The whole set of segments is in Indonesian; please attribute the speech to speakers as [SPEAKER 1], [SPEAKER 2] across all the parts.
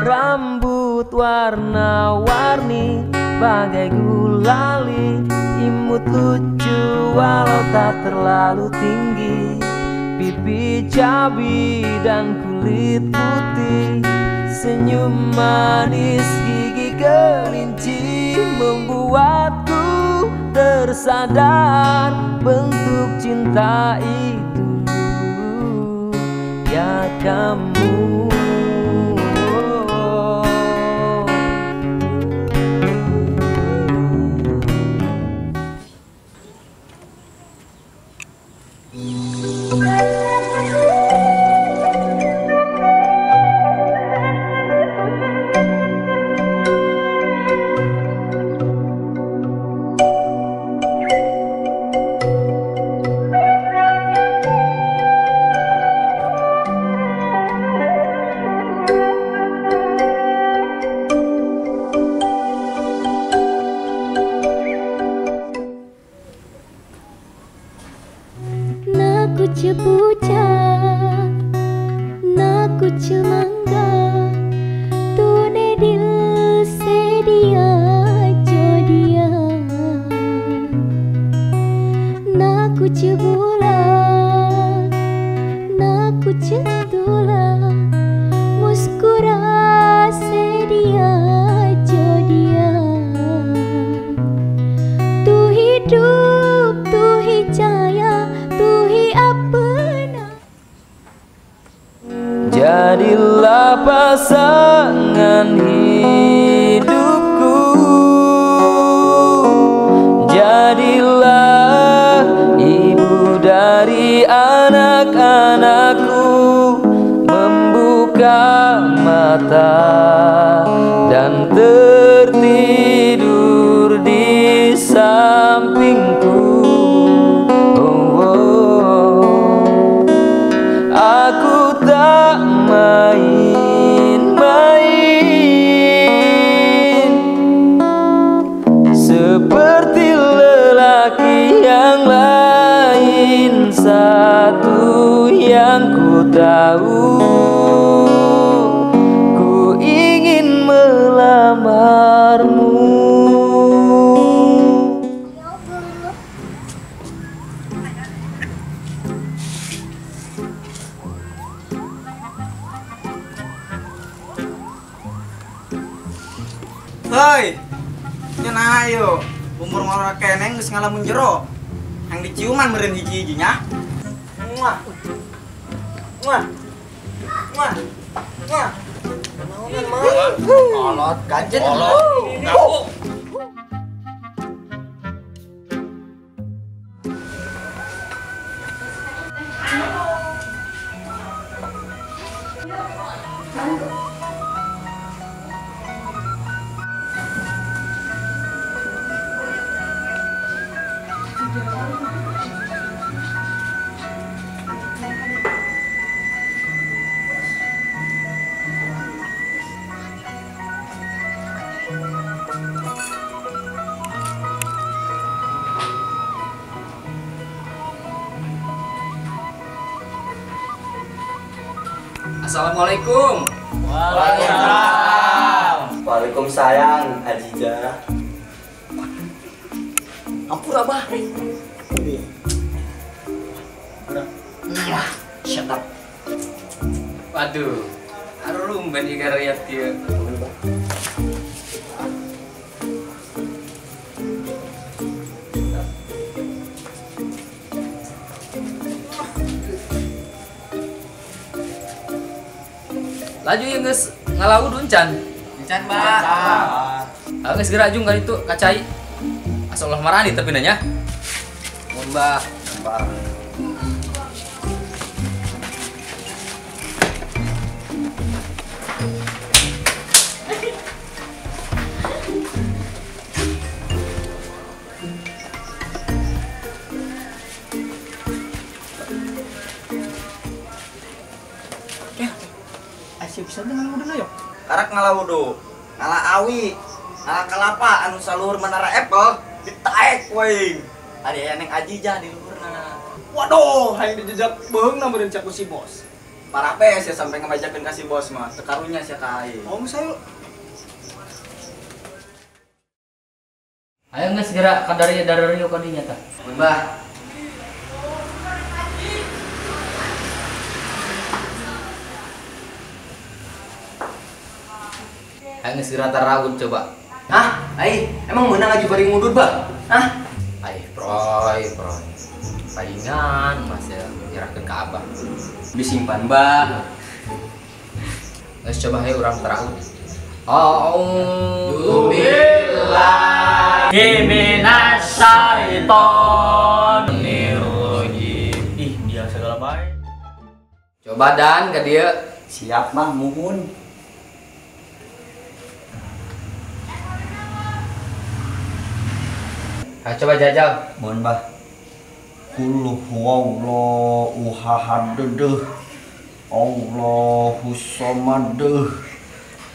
[SPEAKER 1] Rambut warna-warni bagai gulali, imut lucu walau tak terlalu tinggi, pipi cabi dan kulit putih, senyum manis gigi kelinci membuatku tersadar bentuk cinta itu ya kamu.
[SPEAKER 2] Kucu puja, na kucu mangga, tune dil sedia jodia, na kucu bula, na kucu tula, muskura sedia jodia, tu hidup tu hijaya.
[SPEAKER 1] Jadilah pasangan hidupku, jadilah ibu dari anak-anakku, membuka mata dan tertidur di sampingku. Aku tak main-main seperti lelaki yang lain. Satu yang ku tahu, ku ingin melamarmu.
[SPEAKER 3] Hei, nyana ayo, umur ngora keneng geus ngalamun jero, yang diciuman meureun hiji-hijinya. Muah, muah, muah, muah. Naonan mah? Kolot, ganjen. Kolot, gapo.
[SPEAKER 4] Assalamualaikum.
[SPEAKER 3] Waalaikumsalam.
[SPEAKER 5] Waalaikumsalam, Ajija.
[SPEAKER 3] Ampura bah.
[SPEAKER 4] Shut up. Waduh, arum ben iga riat kieu. Laju yang geus ngalaud uncan.
[SPEAKER 3] Encan, Mbak.
[SPEAKER 4] Geus geura jung ka ditu kacai. Asa ulah marani tapi nanya. Mun Mbah,
[SPEAKER 5] Mbak.
[SPEAKER 4] Bisa dengan udah ayo.
[SPEAKER 3] Karak ngalah wudu, ngalah awi, ngalah kelapa anu saluhur menara apple ditaek waing. Ada yang Ajijah di luhurna.
[SPEAKER 6] Waduh, hayang dijejak beung namun cak ku si bos.
[SPEAKER 3] Parapes ya sampai ngemajakeun ka si bos mah. Tekarunya sia ka aing.
[SPEAKER 6] Oh, saya
[SPEAKER 4] Ayo nggak segera kadari yuk kadinya tah.
[SPEAKER 3] Mbah.
[SPEAKER 4] Ayo nggak segera tarawih coba.
[SPEAKER 3] Hah? Ai, emang menang lagi bari ngudut, Bah? Hah?
[SPEAKER 4] Ayo proy. Palingan masih nyerahkan ke abah.
[SPEAKER 3] Disimpan, Bah.
[SPEAKER 4] Let's coba ayo orang tarawih. A'udzubillahi minasyaitonirrajim.
[SPEAKER 6] ih dia segala baik.
[SPEAKER 4] Coba dan ke dia.
[SPEAKER 3] Siap, Mah, muhun.
[SPEAKER 4] Ayo coba jajal.
[SPEAKER 5] Mohon bah. Kul huwallahu ahad. Allahu samad.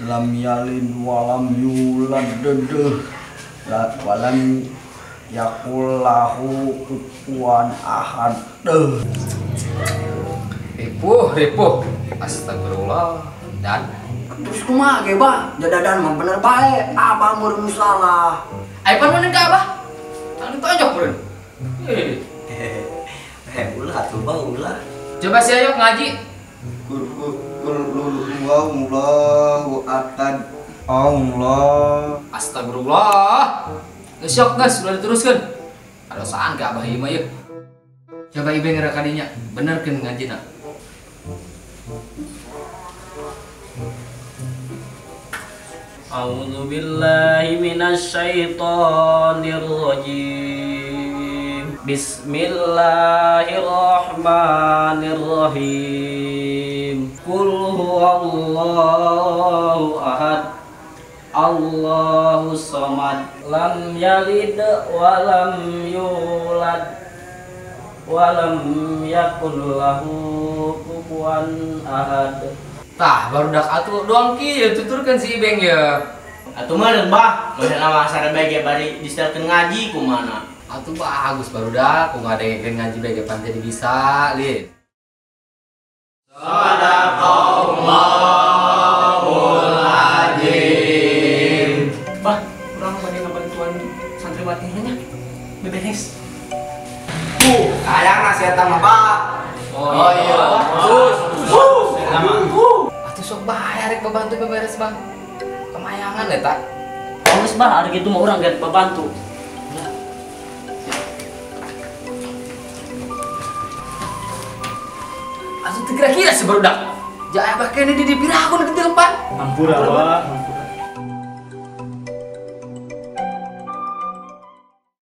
[SPEAKER 5] Lam yalid walam yulad. Walam yakul lahu kufuwan ahad.
[SPEAKER 4] Ripuh. Astagfirullah. Dan
[SPEAKER 3] Terus kumaha ge, Bah? Jadadan mah bener bae. Abah meureun salah.
[SPEAKER 4] ayo pan ke abah. Anu tonjok bro.
[SPEAKER 5] Ulah tuh bah ulah.
[SPEAKER 4] Coba si ayo ngaji.
[SPEAKER 5] Kul huwallahu ahad. Allah.
[SPEAKER 4] Astagfirullah. Geus sudah diteruskan. Ada saan ke abah ieu mah yeuh. Coba ibe ngera kadinya. Benerkeun ngajina.
[SPEAKER 6] A'udzu billahi minasyaitonir rajim. Bismillahirrahmanirrahim. Qul huwallahu ahad. Allahus samad. Lam yalid wa lam yulad. Wa lam yakul lahu kufuwan ahad.
[SPEAKER 4] Tah baru dak atuh doang kieu tuturkeun si Ibeng ya.
[SPEAKER 6] Atuh mah Mbah, masa nama sare bege bari distelkeun ngaji kumana?
[SPEAKER 4] Atuh bagus baru dak ku ngadengekeun ngaji bege pan jadi bisa lin. Sadaqallahul azim.
[SPEAKER 6] Bah, urang bade ngabantuan santriwatinya nya. Beberes.
[SPEAKER 3] Hayang nasihat mah, Bah.
[SPEAKER 4] Oh iya.
[SPEAKER 6] Sama.
[SPEAKER 4] Atuh sok bae rek babantu beberes Bang. Kemayangan eta.
[SPEAKER 6] Geus Bah, ada kitu mah urang get babantu.
[SPEAKER 4] Atuh teu kira-kira si barudak. Jaya abah kene di dipiragun ke tempat.
[SPEAKER 6] Ampura, Bah.